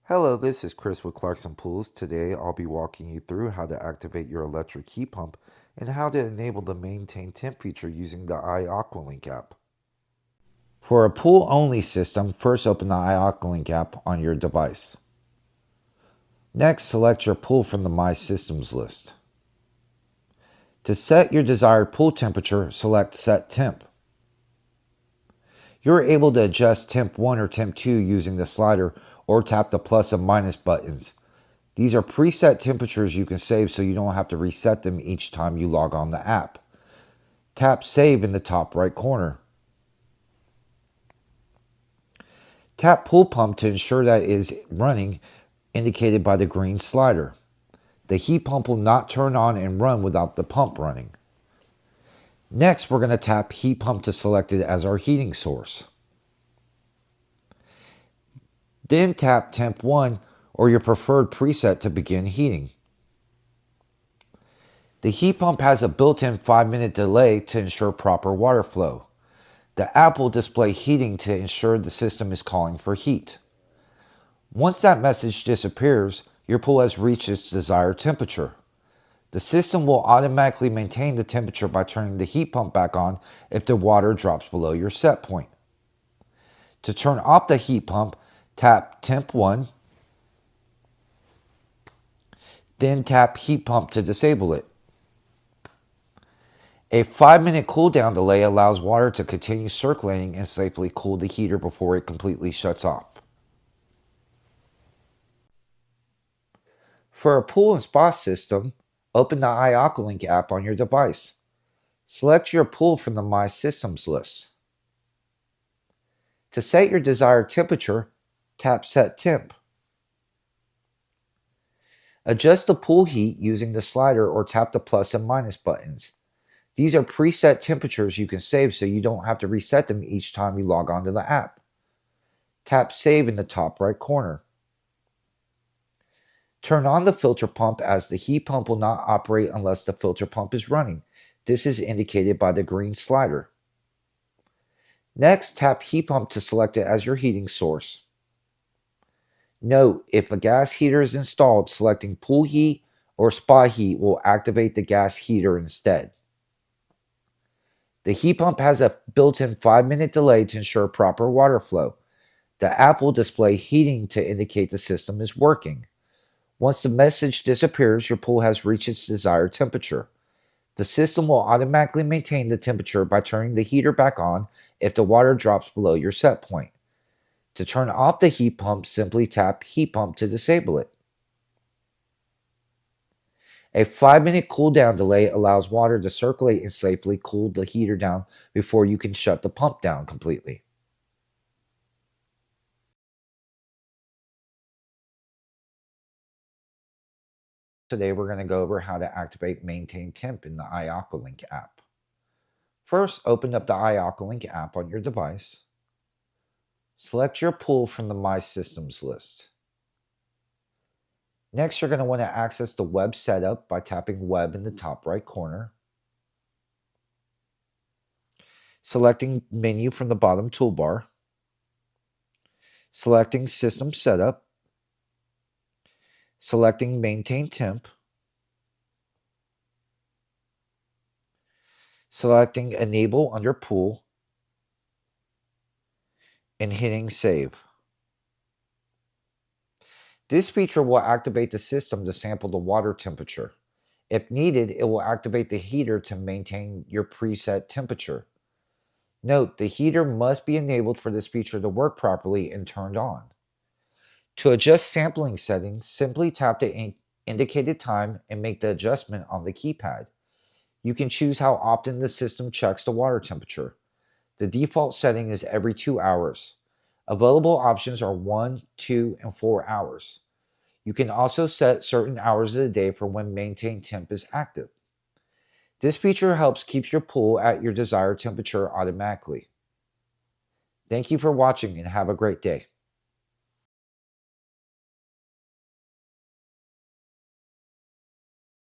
Hello, this is Chris with Clarkson Pools. Today I'll be walking you through how to activate your electric heat pump and how to enable the Maintain Temp feature using the iAquaLink app. For a pool-only system, first open the iAquaLink app on your device. Next, select your pool from the My Systems list. To set your desired pool temperature, select Set Temp. You're able to adjust Temp 1 or Temp 2 using the slider or tap the plus and minus buttons. These are preset temperatures you can save so you don't have to reset them each time you log on the app. Tap Save in the top right corner. Tap Pool Pump to ensure that it is running, indicated by the green slider. The heat pump will not turn on and run without the pump running. Next, we're going to tap Heat Pump to select it as our heating source. Then tap Temp 1 or your preferred preset to begin heating. The heat pump has a built-in 5-minute delay to ensure proper water flow. The app will display heating to ensure the system is calling for heat. Once that message disappears, your pool has reached its desired temperature. The system will automatically maintain the temperature by turning the heat pump back on if the water drops below your set point. To turn off the heat pump, tap Temp 1, then tap Heat Pump to disable it. A 5-minute cool-down delay allows water to continue circulating and safely cool the heater before it completely shuts off. For a pool and spa system, open the iAquaLink app on your device. Select your pool from the My Systems list. To set your desired temperature, tap Set Temp. Adjust the pool heat using the slider or tap the plus and minus buttons. These are preset temperatures you can save so you don't have to reset them each time you log onto the app. Tap Save in the top right corner. Turn on the filter pump as the heat pump will not operate unless the filter pump is running. This is indicated by the green slider. Next, tap Heat Pump to select it as your heating source. Note, if a gas heater is installed, selecting pool heat or spa heat will activate the gas heater instead. The heat pump has a built-in 5-minute delay to ensure proper water flow. The app will display heating to indicate the system is working. Once the message disappears, your pool has reached its desired temperature. The system will automatically maintain the temperature by turning the heater back on if the water drops below your set point. To turn off the heat pump, simply tap Heat Pump to disable it. A 5-minute cool-down delay allows water to circulate and safely cool the heater down before you can shut the pump down completely. Today we're going to go over how to activate Maintain Temp in the iAquaLink app. First, open up the iAquaLink app on your device. Select your pool from the My Systems list. Next, you're going to want to access the web setup by tapping Web in the top right corner. Selecting Menu from the bottom toolbar. Selecting System Setup. Selecting Maintain Temp. Selecting Enable under Pool. And hitting Save. This feature will activate the system to sample the water temperature. If needed, it will activate the heater to maintain your preset temperature. Note, the heater must be enabled for this feature to work properly and turned on. To adjust sampling settings, simply tap the indicated time and make the adjustment on the keypad. You can choose how often the system checks the water temperature. The default setting is every 2 hours. Available options are 1, 2, and 4 hours. You can also set certain hours of the day for when Maintain Temp is active. This feature helps keep your pool at your desired temperature automatically. Thank you for watching and have a great day.